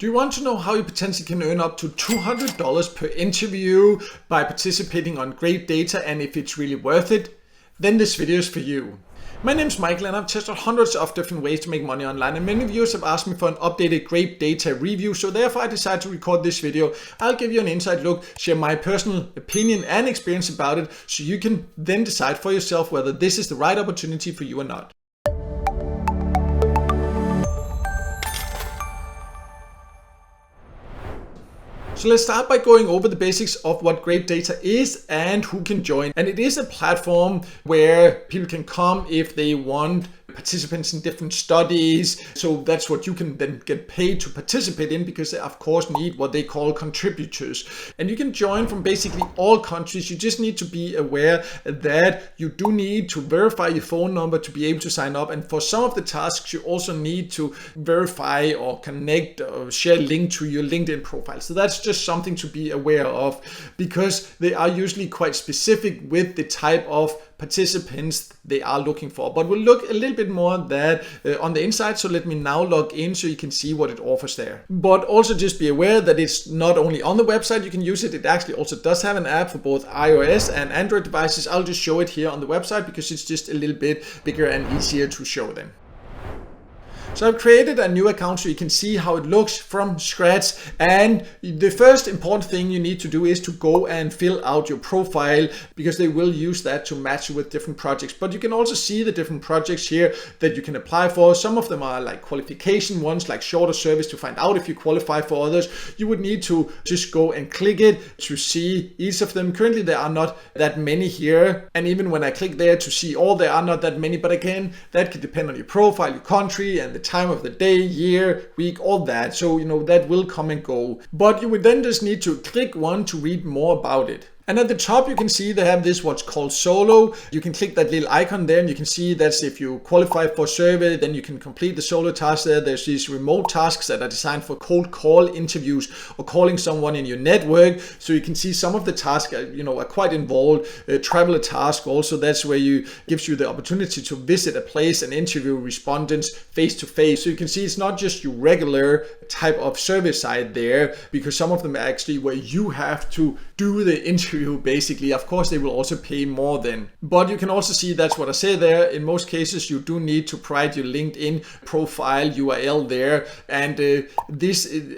Do you want to know how you potentially can earn up to $200 per interview by participating on GrapeData and if it's really worth it? Then this video is for you. My name is Michael and I've tested hundreds of different ways to make money online, and many viewers have asked me for an updated GrapeData review, so therefore I decided to record this video. I'll give you an inside look, share my personal opinion and experience about it, so you can then decide for yourself whether this is the right opportunity for you or not. So let's start by going over the basics of what GrapeData is and who can join. And it is a platform where people can come if they want participants in different studies. So that's what you can then get paid to participate in, because they of course need what they call contributors. And you can join from basically all countries. You just need to be aware that you do need to verify your phone number to be able to sign up. And for some of the tasks, you also need to verify or connect or share a link to your LinkedIn profile. So that's just something to be aware of, because they are usually quite specific with the type of participants they are looking for. But we'll look a little bit more at that on the inside. So let me now log in so you can see what it offers there. But also just be aware that it's not only on the website you can use it, it actually also does have an app for both iOS and Android devices. I'll just show it here on the website because it's just a little bit bigger and easier to show them. So I've created a new account so you can see how it looks from scratch. And the first important thing you need to do is to go and fill out your profile, because they will use that to match you with different projects. But you can also see the different projects here that you can apply for. Some of them are like qualification ones, like shorter surveys to find out if you qualify for others. You would need to just go and click it to see each of them. Currently there are not that many here. And even when I click there to see all, there are not that many. But again, that could depend on your profile, your country, and the time of the day, year, week, all that. So, that will come and go. But you would then just need to click one to read more about it. And at the top, you can see they have this what's called solo. You can click that little icon there and you can see that's if you qualify for a survey, then you can complete the solo task there. There's these remote tasks that are designed for cold call interviews or calling someone in your network. So you can see some of the tasks are quite involved. Traveler task also, that's where gives you the opportunity to visit a place and interview respondents face to face. So you can see it's not just your regular type of survey site there, because some of them are actually where you have to do the interview basically. Of course, they will also pay more then. But you can also see that's what I say there. In most cases, you do need to provide your LinkedIn profile URL there. And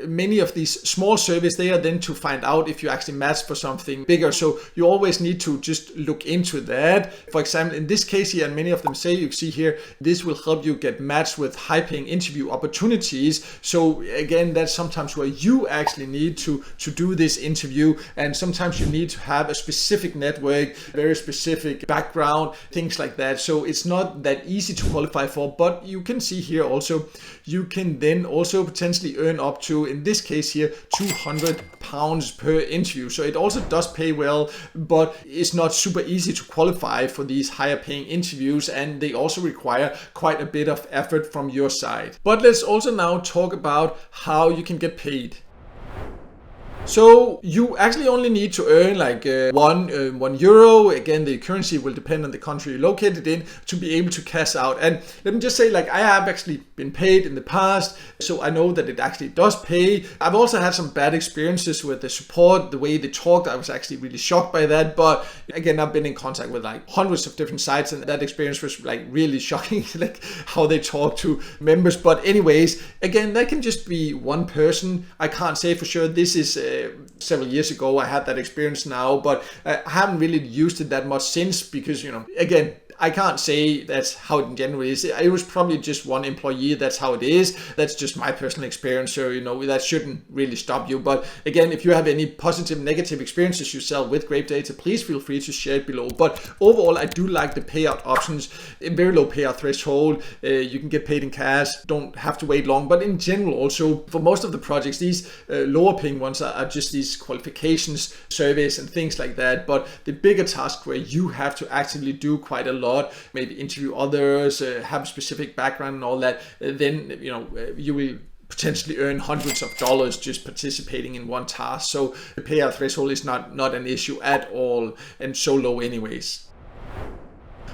many of these small surveys, they are then to find out if you actually match for something bigger. So you always need to just look into that. For example, in this case here, and many of them say, you see here, this will help you get matched with high-paying interview opportunities. So again, that's sometimes where you actually need to do this interview. And sometimes you need to have a specific network, very specific background, things like that. So it's not that easy to qualify for, but you can see here also, you can then also potentially earn up to, in this case here, £200 per interview. So it also does pay well, but it's not super easy to qualify for these higher paying interviews, and they also require quite a bit of effort from your side. But let's also now talk about how you can get paid. So you actually only need to earn like €1. Again, the currency will depend on the country you're located in to be able to cash out. And let me just say, like, I have actually been paid in the past, so I know that it actually does pay. I've also had some bad experiences with the support, the way they talked. I was actually really shocked by that. But again, I've been in contact with like hundreds of different sites, and that experience was like really shocking, like how they talk to members. But anyways, again, that can just be one person. I can't say for sure. This is several years ago I had that experience now, but I haven't really used it that much since, because again, I can't say that's how it in general is. It was probably just one employee. That's how it is. That's just my personal experience. So, that shouldn't really stop you. But again, if you have any positive, negative experiences yourself with GrapeData, please feel free to share it below. But overall, I do like the payout options. A very low payout threshold. You can get paid in cash. Don't have to wait long. But in general, also, for most of the projects, these lower paying ones are just these qualifications, surveys, and things like that. But the bigger task where you have to actively do quite a lot, maybe interview others, have a specific background and all that, then you will potentially earn hundreds of dollars just participating in one task. So the payout threshold is not an issue at all, and so low anyways.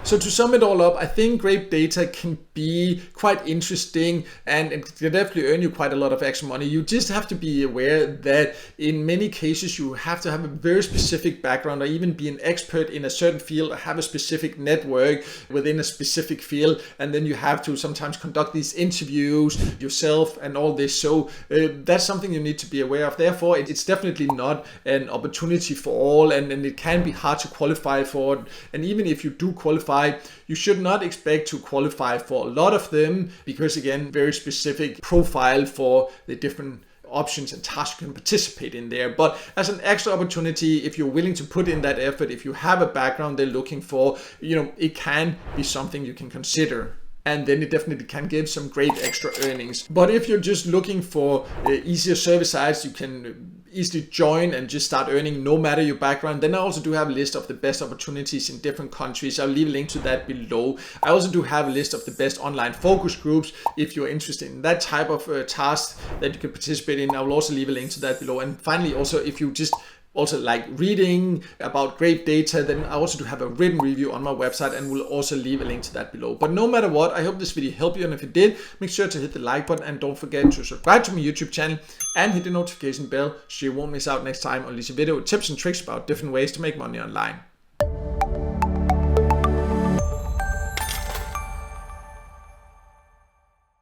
So to sum it all up, I think GrapeData can be quite interesting and it can definitely earn you quite a lot of extra money. You just have to be aware that in many cases you have to have a very specific background or even be an expert in a certain field or have a specific network within a specific field, and then you have to sometimes conduct these interviews yourself and all this. So that's something you need to be aware of. Therefore, it's definitely not an opportunity for all, and it can be hard to qualify for. And even if you do qualify, you should not expect to qualify for a lot of them because, again, very specific profile for the different options and tasks you can participate in there. But as an extra opportunity, if you're willing to put in that effort, if you have a background they're looking for, it can be something you can consider. And then it definitely can give some great extra earnings. But if you're just looking for easier service sites you can easily join and just start earning no matter your background, then I also do have a list of the best opportunities in different countries. I'll leave a link to that below. I also do have a list of the best online focus groups if you're interested in that type of task that you can participate in. I will also leave a link to that below. And finally, also, if you just also like reading about GrapeData, then I also do have a written review on my website and will also leave a link to that below. But no matter what, I hope this video helped you, and if it did, make sure to hit the like button and don't forget to subscribe to my YouTube channel and hit the notification bell so you won't miss out next time on this video with tips and tricks about different ways to make money online.